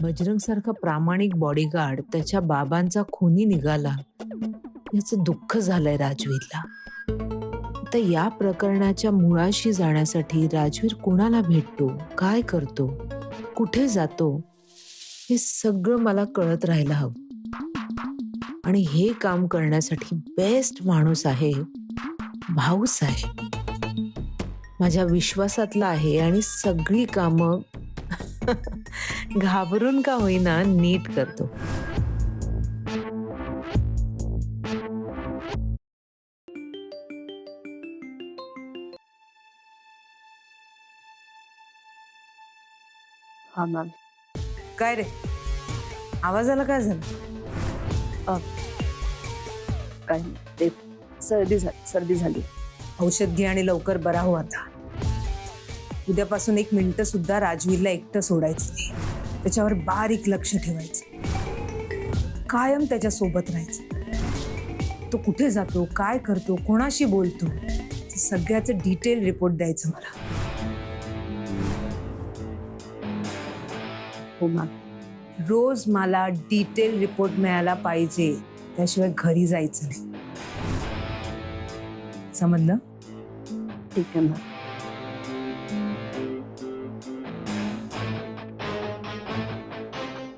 बजरंग सारखा प्रामाणिक बॉडीगार्ड त्याच्या बाबांचा खूनी निघाला याचं दुःख झालंय राजवीरला. आता या प्रकरणाच्या मुळाशी जाण्यासाठी राजवीर कोणाला भेटतो, काय करतो, कुठे जातो, हे सगळं मला कळत राहायला हवं. आणि हे काम करण्यासाठी बेस्ट माणूस आहे भाऊसाहेब. माझ्या विश्वासातला आहे आणि सगळी कामं घाबरून का होईना नीट करतो. हा मॅम. काय रे, आवाजाला काय झालं? काय नाही, ते सर्दी झाली. औषध घे आणि लवकर बरा हो. आता उद्यापासून 1 मिनिट सुद्धा राजवीरला एकटं सोडायचं नाही. त्याच्यावर बारीक लक्ष ठेवायचं, कायम त्याच्या सोबत राहायचं. तो कुठे जातो, काय करतो, कोणाशी बोलतो, सगळ्याचं डिटेल रिपोर्ट द्यायचं मला. हो मॅम. रोज मला डिटेल रिपोर्ट मिळाला पाहिजे, त्याशिवाय घरी जायचं नाही. समजलं? ठीक आहे मॅम.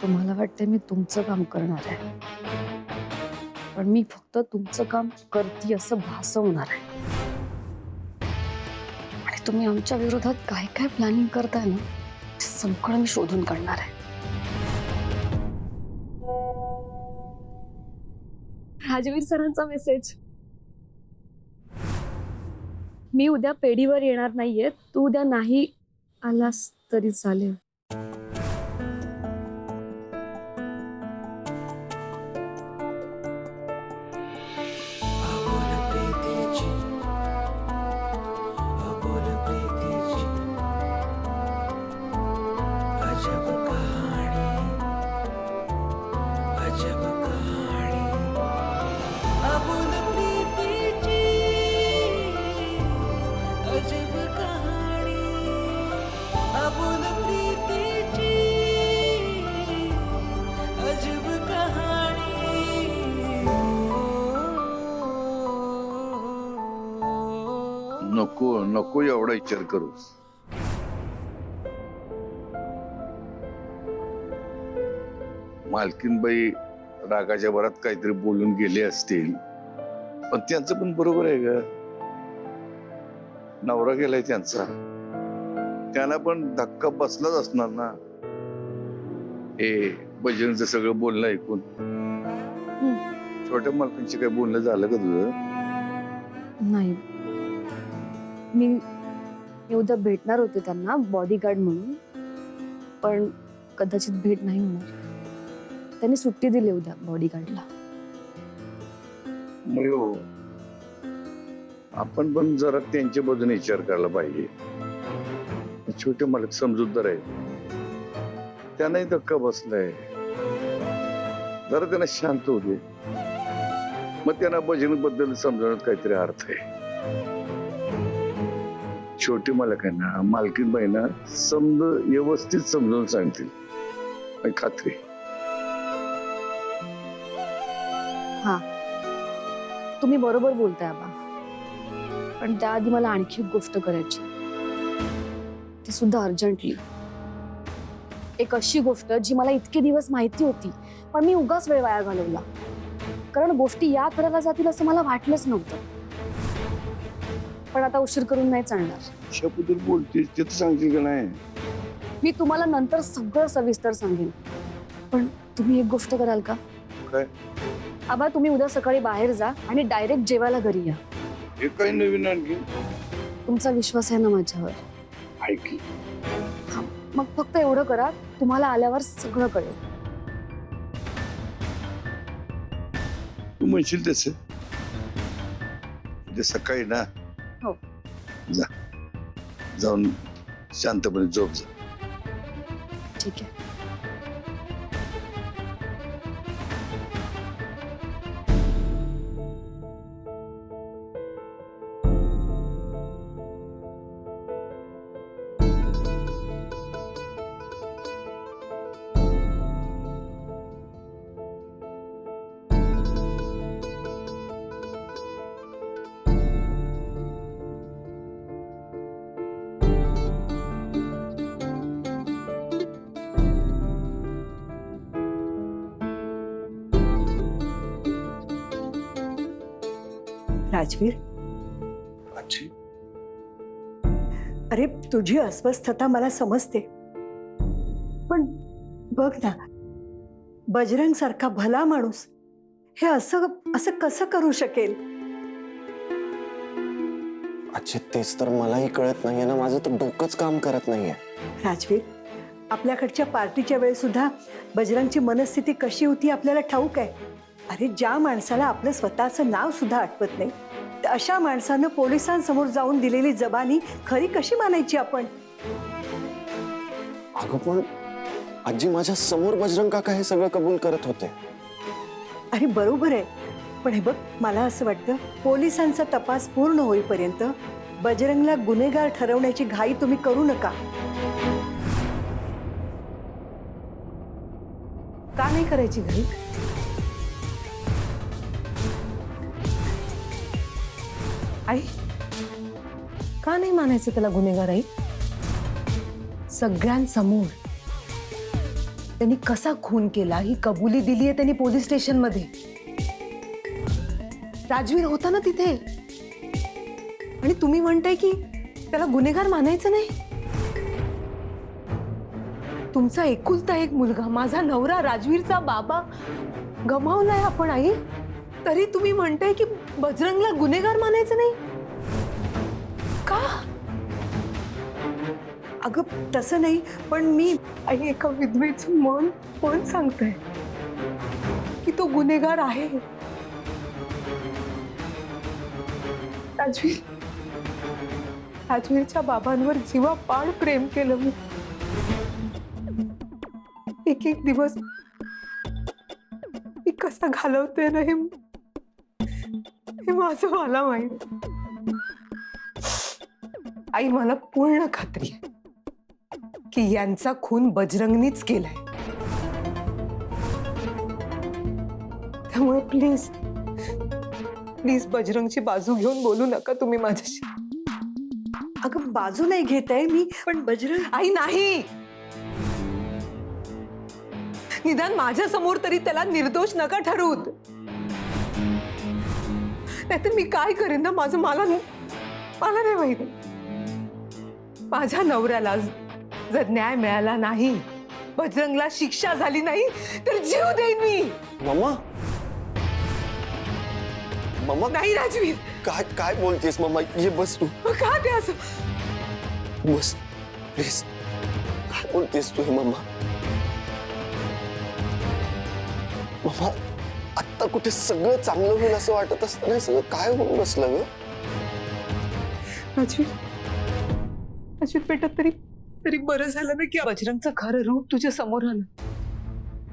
तुम्हाला वाटतंय मी तुमचं काम करणार आहे, पण मी फक्त तुमचं काम करते असं भासवणार आहे. आणि तुम्ही आमच्या विरोधात काय काय प्लॅनिंग करताय ना, ते सगळं मी शोधून काढणार आहे. राजवीर सरांचा मेसेज. मी उद्या पेढीवर येणार नाहीये, तू उद्या नाही आलास तरी चालेल. नको नको एवढा विचार करूस. मालकीनबाई रागाच्या भरात काहीतरी बोलून गेले असतील, पण त्यांचं पण बरोबर आहे ग. नवरा गेलाय त्यांचा, त्यांना पण धक्का बसलाच असणार ना. हे बजरंगचं सगळं बोलणं ऐकून. छोट्या मालकांशी काय बोलणं झालं का तुझं? नाही, मी उद्या भेटणार होते त्यांना बॉडीगार्ड म्हणून, पण कदाचित भेट नाही होणार. त्यांनी सुट्टी दिली उद्या बॉडीगार्डला. मग आपण पण जरा त्यांच्या बाजूने विचार करायला पाहिजे. छोटे मालक समजूतदार आहेत, त्यांनाही धक्का बसलाय. जरा त्यांना शांत होऊ दे, मग त्यांना बजरंग बद्दल समजवण्यात काहीतरी अर्थ आहे. छोटे मालकांना मालकीनबाईंना व्यवस्थित समजावून सांगतील, खात्री. हा, तुम्ही बरोबर बोलताय आबा, पण त्याआधी मला आणखी एक गोष्ट करायची, ती सुद्धा अर्जंटली. एक अशी गोष्ट जी मला इतके दिवस माहिती होती, पण मी उगाच वेळ वाया घालवला. कारण गोष्टी या थराला जातील असं मला वाटलंच नव्हतं. पण आता उशीर करून नाही चालणार. कशाबद्दल बोलतेस ते तर सांगशील का नाही? मी तुम्हाला नंतर सगळं सविस्तर सांगेन, पण तुम्ही एक गोष्ट कराल का? काय? आबा, तुम्ही उद्या सकाळी बाहेर जा आणि डायरेक्ट जेवायला घरी या. हे काही नवीन आणखी? तुमचा विश्वास आहे ना माझ्यावर? ऐकी, मग फक्त एवढं करा, तुम्हाला आल्यावर सगळं कळेल. तू म्हणशील तसं. उद्या सकाळी ना, हो, जा, जाऊन शांतपणे झोप जा. ठीक आहे. राजवीर, आजी, अरे तुझी अस्वस्थता मला समजते, पण बघ ना, बजरंग सारखा भला माणूस हे असं असं कसं करू शकेल? आजी तेच तर मलाही कळत नाहीये ना, माझं तर डोकंच काम करत नाहीये. राजवीर, आपल्याकडच्या पार्टीच्या वेळेस सुद्धा बजरंगची मनस्थिती कशी होती आपल्याला ठाऊक आहे. अरे ज्या माणसाला आपलं स्वतःचं नाव सुद्धा आठवत नाही, तर अशा माणसानं पोलिसांसमोर जाऊन दिलेली जबानी खरी कशी मानायची आपण? अगं पण आजी, माझ्या समोर बजरंग काका हे सगळं कबूल करत होते. अरे बरोबर आहे, पण हे बघ, मला असं वाटतं पोलिसांचा तपास पूर्ण होईपर्यंत बजरंगला गुन्हेगार ठरवण्याची घाई तुम्ही करू नका. का नाही करायची घाई? आई, का नाही मानायचं त्याला गुन्हेगार? आई, सगळ्यांसमोर त्यांनी कसा खून केला ही कबुली दिली आहे त्यांनी पोलीस स्टेशन मध्ये. राजवीर होता ना तिथे, आणि तुम्ही म्हणताय की त्याला गुन्हेगार मानायचं नाही? तुमचा एकुलता एक मुलगा, माझा नवरा, राजवीरचा बाबा गमावलाय आपण आई, तरी तुम्ही म्हणताय की बजरंगला गुन्हेगार मानायचं नाही? का? अगं तसं नाही, पण मी आई एका विधवेचं मन सांगतंय की तो गुन्हेगार आहे. राजवीरच्या बाबांवर जीवापाड प्रेम केलं मी. एक एक दिवस मी कसा घालवते ना हे माझं मला माहित. आई, मला पूर्ण खात्री आहे की यांचा खून बजरंगनीच केलाय. त्यामुळे प्लीज प्लीज बजरंगची बाजू घेऊन बोलू नका तुम्ही माझ्याशी. अगं बाजू नाही घेत आहे मी, पण बजरंग आई नाही, निदान माझ्या समोर तरी त्याला निर्दोष नका ठरवूत. नाहीतर मी काय करेन ना, मला नाही माहिती. माझ्या नवऱ्याला जर न्याय मिळाला नाही, बजरंगला शिक्षा झाली नाही, तर जीव देईन मी. मम्मा, मम्मा, नाही राजवीर, काय काय बोलतेस मम्मा? ये बस तू, का ते असं? बस प्लीज. काय बोलतेस तू हे मम्मा? मम्मा, आत्ता कुठे सगळं चांगलं होईल असं वाटत असताना सगळं काय होऊन बसलं ग? राजवीर बेटा, तरी बरं झालं ना की बजरंगचं खरं रूप तुझ्या समोर आलं.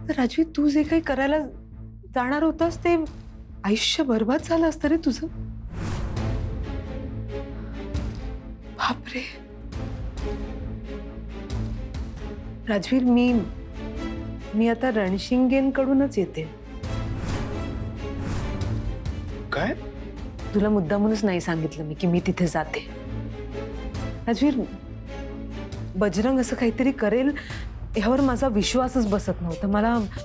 तर राजवीर, तू जे काही करायला जाणार होतास ते आयुष्य बर्बाद झालं असतं रे तुझं. बापरे राजवीर, मी आता रणशिंगेंकडूनच येते. काय? तुला मुद्दामूनच नाही सांगितलं मी की मी तिथे जाते. राजवीर, बजरंग असं काहीतरी करेल यावर माझा विश्वासच बसत नव्हता.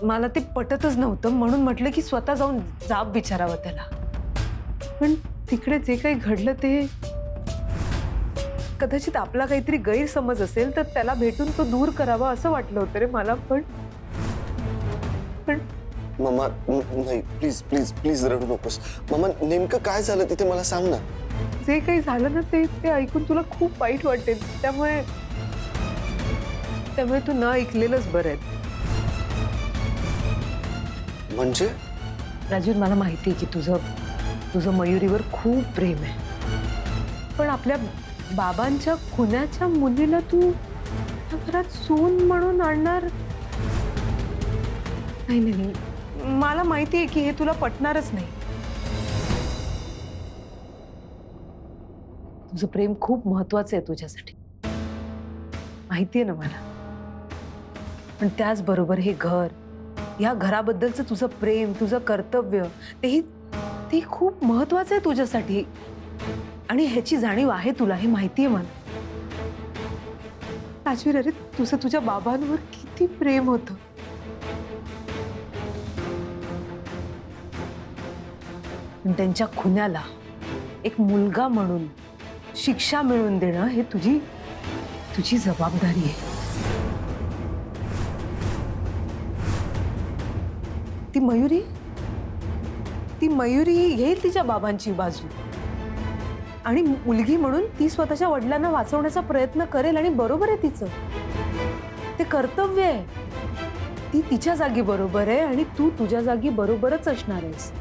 मला ते पटतच नव्हतं, म्हणून म्हटलं की स्वतः जाऊन जाब विचारावं त्याला. पण तिकडे जे काही घडलं ते कदाचित आपला काहीतरी गैरसमज असेल, तर त्याला भेटून तो दूर करावा असं वाटलं होतं रे मला. पण मम्मा नाही, प्लीज प्लीज प्लीज रडू नकोस. मम्मा, नेमकं काय झालं तिथे मला सांग ना. जे काही झालं ना ते ऐकून तुला खूप वाईट वाटेल. त्यामुळे तू न ऐकलेलंच बरं आहे. म्हणजे? राजवीर, मला माहिती आहे की तुझं मयुरीवर खूप प्रेम आहे, पण आपल्या बाबांच्या खुन्याच्या मुलीला तू या घरात सून म्हणून आणणार? नाही, मला माहिती आहे की हे तुला पटणारच नाही. तुझं प्रेम खूप महत्वाचं आहे तुझ्यासाठी, माहिती आहे ना मला. पण त्याचबरोबर हे घर, या घराबद्दलचं तुझं प्रेम, तुझं कर्तव्य, तेही खूप महत्वाचं आहे तुझ्यासाठी. आणि ह्याची जाणीव आहे तुला, हे माहिती आहे मला. राजवीर, अरे तुझं तुझ्या बाबांवर किती प्रेम होतं. पण त्यांच्या खुन्याला एक मुलगा म्हणून शिक्षा मिळवून देणं हे तुझी जबाबदारी आहे. ती मयुरी घेईल तिच्या बाबांची बाजू आणि मुलगी म्हणून ती स्वतःच्या वडिलांना वाचवण्याचा प्रयत्न करेल आणि बरोबर आहे तिचं. ते कर्तव्य आहे. ती तिच्या जागी बरोबर आहे आणि तू तुझ्या जागी बरोबरच असणार आहेस.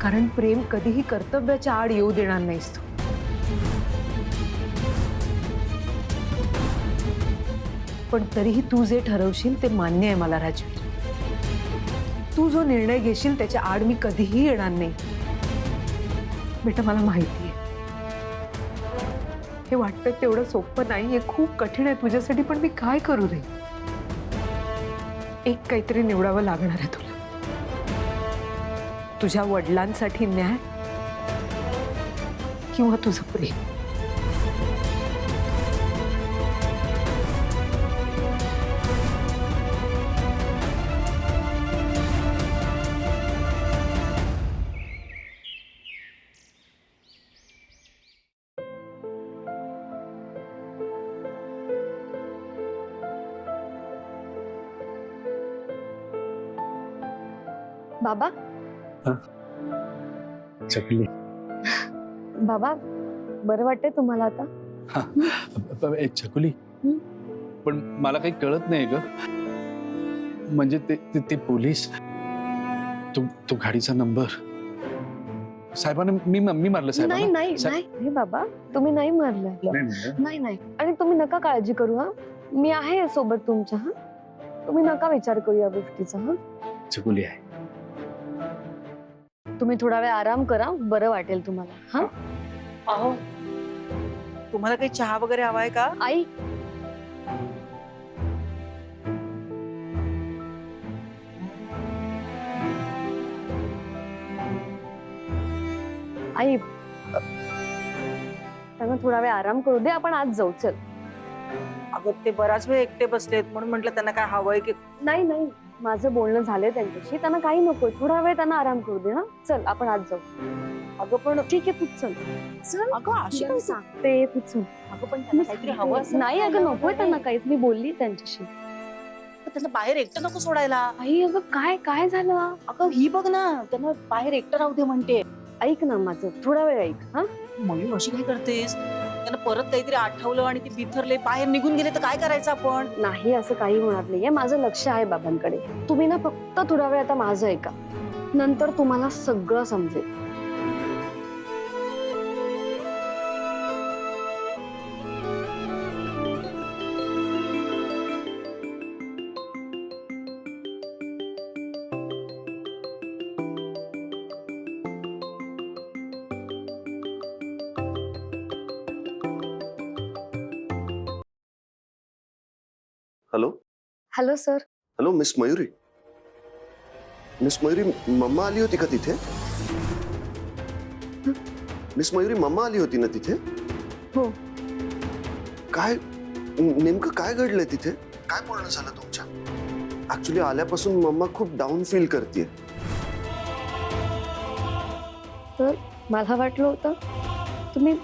कारण प्रेम कधीही कर्तव्याच्या आड येऊ देणार नाहीस तू. पण तरीही तू जे ठरवशील ते मान्य आहे मला राजवीर. तू जो निर्णय घेशील त्याच्या आड मी कधीही येणार नाही. बेटा मला माहिती आहे हे वाटतं तेवढं सोपं नाही, हे खूप कठीण आहे तुझ्यासाठी, पण मी काय करू रे. एक काहीतरी निवडावं लागणार आहे तुला. तुझ्या वडिलांसाठी न्याय किंवा तुझं प्रेम. बाबा चकली. बाबा बरं वाटतंय तुम्हाला आता? चकुली, हं? पण मला काही कळत नाही ग. म्हणजे ते पोलीस, तो गाडीचा नंबर साहेबांना मी मारलं नाही साहेबांना. नाही नाही बाबा, तुम्ही नाही मारलं. नाही नाही, आणि तुम्ही नका काळजी करू. हा, मी आहे सोबत तुमच्या. हा, तुम्ही नका विचार करू या गोष्टीचा. हा, चकुली आहे. तुम्ही थोडा वेळ आराम करा, बरं वाटेल तुम्हाला. हा, अहो तुम्हाला काही चहा वगैरे हवाय का? आई आई त्यांना थोडा वेळ आराम करू दे, आपण आज जाऊ. चल. अगं ते बराच वेळ एकटे बसलेत म्हणून म्हटलं त्यांना काय हवंय की. नाही नाही, माझं बोलणं झालंय त्यांच्याशी. त्यांना काही नको, थोडा वेळ त्यांना आराम करू दे. हा, चल आपण आज जाऊ. अगं पण ठीक आहे, तू चल. चल अगं अशी तुला काय सांगते, तू चल. अगं पण त्यांना काहीतरी हवं असेल. नाही अगं नकोय त्यांना काहीच. मी बोलली त्यांच्याशी. पण त्यांना बाहेर एकटं नको सोडायला. आई अगं काय काय झालं? अगं ही बघ ना, त्यांना बाहेर एकटं राहू दे म्हणते. ऐक ना माझं, थोडा वेळ ऐक. हा, मयूर अशी काय करतेस? त्यांना परत काहीतरी आठवलं आणि ते बिथरले बाहेर निघून गेले तर काय करायचं आपण? नाही असं काही होणार नाहीये. माझं लक्ष आहे बाबांकडे. तुम्ही ना फक्त थोडा वेळ आता माझं ऐका, नंतर तुम्हाला सगळं समजेल. Hello hello sir. Hello miss Mayuri. Miss Mayuri, मम्मा आली होती का तिथे? मिस मयुरी, मम्मा आली होती ना तिथे? हो. काय नेमकं काय घडलंय तिथे? काय बोलणं झालं तुमच्या? ऍक्च्युली आल्यापासून मम्मा खूप डाऊन फील करते. तर मला वाटलं होतं तुम्ही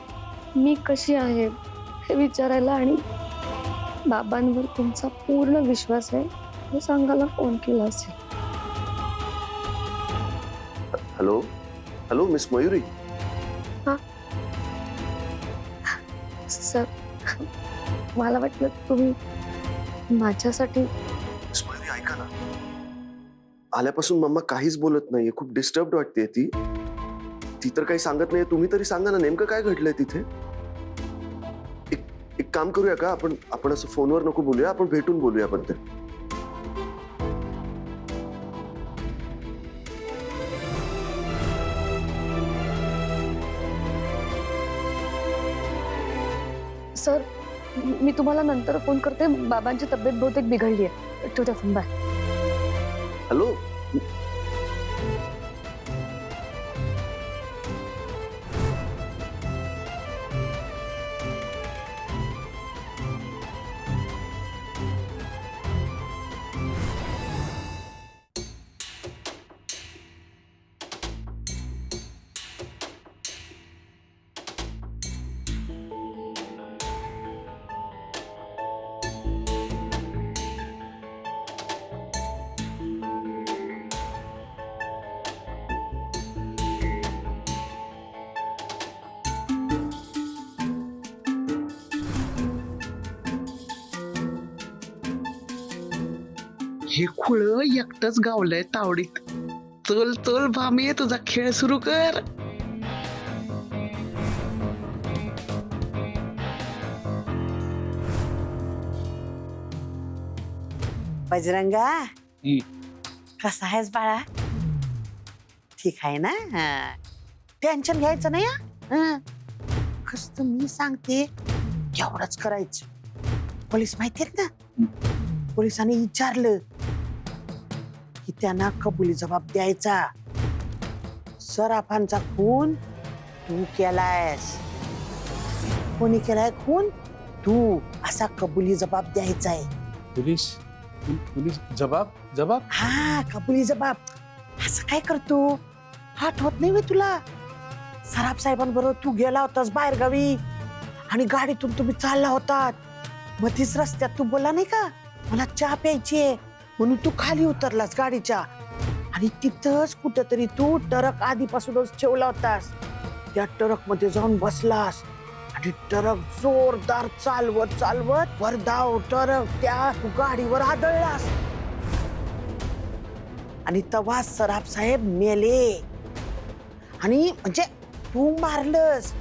मी कशी आहे हे विचारायला आणि बाबांवर तुमचा पूर्ण विश्वास आहे हे सांगायला फोन केला असेल. Hello hello miss Mayuri. Sir मला वाटलं तुम्ही माझ्यासाठी. मिस मयुरी ऐका ना, आल्यापासून मम्मा काहीच बोलत नाहीये. खूप डिस्टर्ब वाटते ती. ती तर काही सांगत नाहीये. तुम्ही तरी सांगा ना, नेमकं काय घडलंय तिथे? एक काम करूया का, आपण असं फोनवर नको बोलूया, आपण भेटून बोलूया आपण ते. सर मी तुम्हाला नंतर फोन करते. बाबांची तब्येत बहुतेक बिघडली आहे. ठेवते फोन. बाय. हॅलो. हे खुळ एकटच गावलंय तावडीत. चल चल भामे, तुझा खेळ सुरू कर. बजरंगा, कसा आहेस बाळा? ठीक आहे ना? टेन्शन घ्यायचं नाही. कसं मी सांगते एवढंच करायचं. पोलीस माहिती आहेत ना, पोलिसांनी विचारलं की त्यांना कबुली जबाब द्यायचा. सराफांचा खून तू केलायस. कोणी केलाय खून? तू. असा कबुली जबाब द्यायचा आहे. पोलीस पोलीस जबाब जबाब हा, कबुली जबाब. असं काय करतो? आठवत नाही वे तुला? सराफ साहेबांबरोबर तू गेला होतास बाहेर गावी आणि गाडीतून तुम्ही चालला होतात. मध्येच रस्त्यात तू बोला नाही का, मला चहा प्यायची आहे म्हणून तू खाली उतरलास गाडीच्या आणि तिथंच कुठेतरी तू ट्रक आधीपासूनच ठेवला होतास. त्या ट्रक मध्ये जाऊन बसलास आणि ट्रक जोरदार चालवत चालवत भरधाव ट्रक त्या गाडीवर आदळलास आणि तेव्हा सराफ साहेब मेले. आणि म्हणजे तू मारलंस,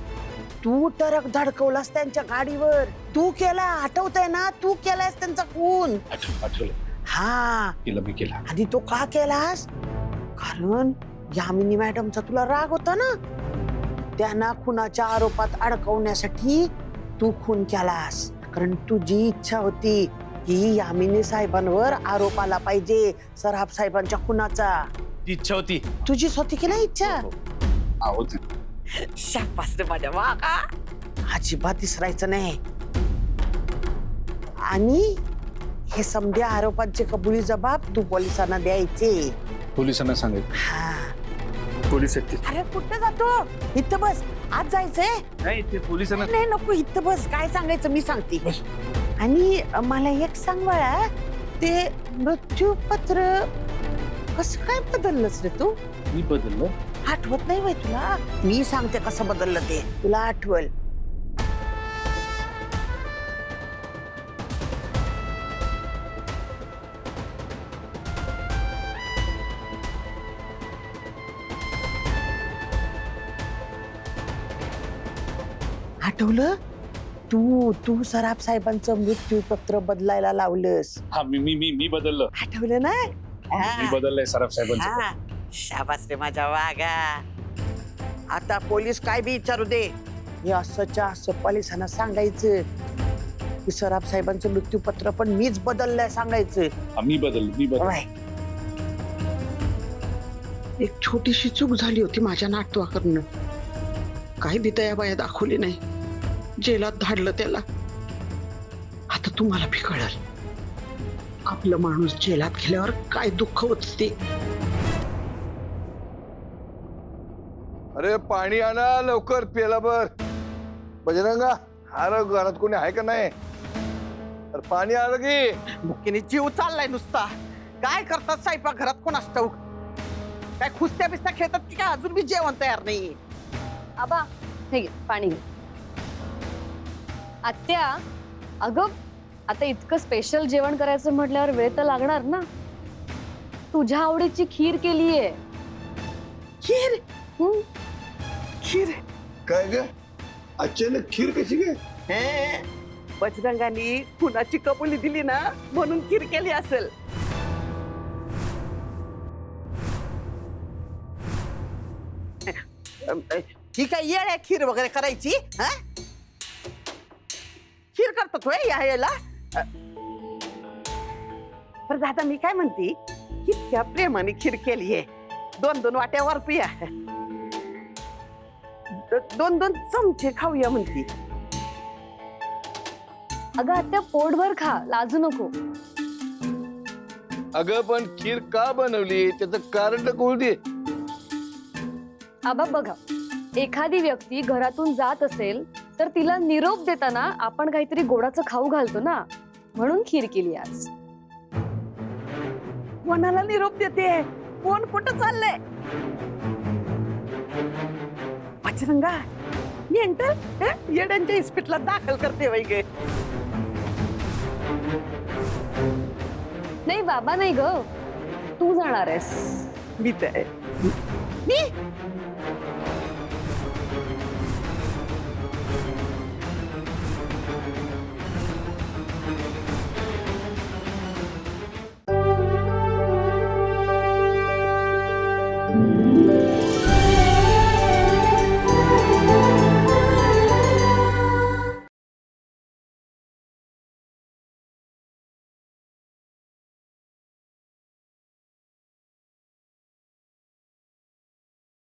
तू ट्रक धडकवलास त्यांच्या गाडीवर. तू केला, आठवतंय ना? तू केलास त्यांचा खून. आठवलं. हा, केलं मी केला. आणि तो का केलास? कारण यामिनी मॅडमचा तुला राग होता ना. त्यांना खुनाच्या आरोपात अडकवण्यासाठी तू खून केलास. कारण तुझी इच्छा होती की यामिनी साहेबांवर आरोप आला पाहिजे सराफ साहेबांच्या खुनाचा. इच्छा होती. तुझीच होती की नाही इच्छा? होती. शाबास रे माझ्या वागा. अजिबात विसरायचं नाही. आणि हे समध्या आरोपांचे कबुली जबाब तू पोलिसांना द्यायचे. पोलिसांना सांगायचं. हा. पोलीस येतील. अरे कुठं जातो? इथं बस. आज जायचंय? नाही, ते पोलिसांना. नाही नको, इथं बस. काय सांगायचं मी सांगते. आणि मला एक सांग बाळा, ते मृत्यूपत्र कसं काय बदललंस रे तू? मी बदललं. आठवत नाही बाई तुला? मी सांगते कसं बदललं ते, तुला आठवल. आठवलं? तू सराफ साहेबांचं मृत्यूपत्र बदलायला लावलंस. हा, मी बदललं. आठवलं ना? मी बदललंय सराफ साहेबांचं. हा, शाबास रे माझ्या वागा. आता पोलीस काय बी विचारू दे, हे असंच्या असं पोलिसांना सांगायचं की सराफ साहेबांचं मृत्यूपत्र पण मीच बदललंय सांगायचं. हा, मी बदललं. होय. एक छोटीशी चूक झाली होती माझ्या नातवाकडनं. काय बी दयाबाया दाखवली नाही, जेलात धाडलं त्याला. आता तुम्हाला बी कळलं आपलं माणूस जेलात गेल्यावर काय दुःख होत ते. अरे पाणी आणा लवकर, पेला बर. बजरंगा, अरे घरात कोणी आहे का नाही? अरे पाणी आलं की. मुख्यने जीव चाललाय नुसता. काय करतात साहेबा घरात कोण असतं? काय खुसत्या बिस्त्या खेळतात की काय? अजून बी जेवण तयार नाही. आबा हे घे पाणी घे. आत्या, अगं आता इतकं स्पेशल जेवण करायचं म्हटल्यावर वेळ तर लागणार ना. तुझ्या आवडीची खीर केलीये. खीर? खीर? काय ग, अचानक खीर कशी काय? बजरंगानी खुनाची कबुली दिली ना म्हणून खीर केली असेल. ही काय येळ आहे खीर वगैरे करायची? खीर करतात होय यायला? पर दादा मी काय म्हणते, इतक्या प्रेमाने खीर केली आहे. 2-2 वाट्या वरपूया, 2-2 चमचे खाऊया म्हणती. अगं आत्या पोटभर खा, लाजू नको. अगं पण खीर का बनवली त्याचं कारण तर कळू दे. आबा बघा, एखादी व्यक्ती घरातून जात असेल तर तिला निरोप देताना आपण काहीतरी गोडाचं खाऊ घालतो ना, म्हणून खीर केली आज. कोणाला निरोप देते? कोण कुठं चाललंय? बजरंगा मेंटल येड्यांच्या इस्पितला दाखल करते वैगे. नाही बाबा नाही ग, तू जाणार आहेस. मी तर मी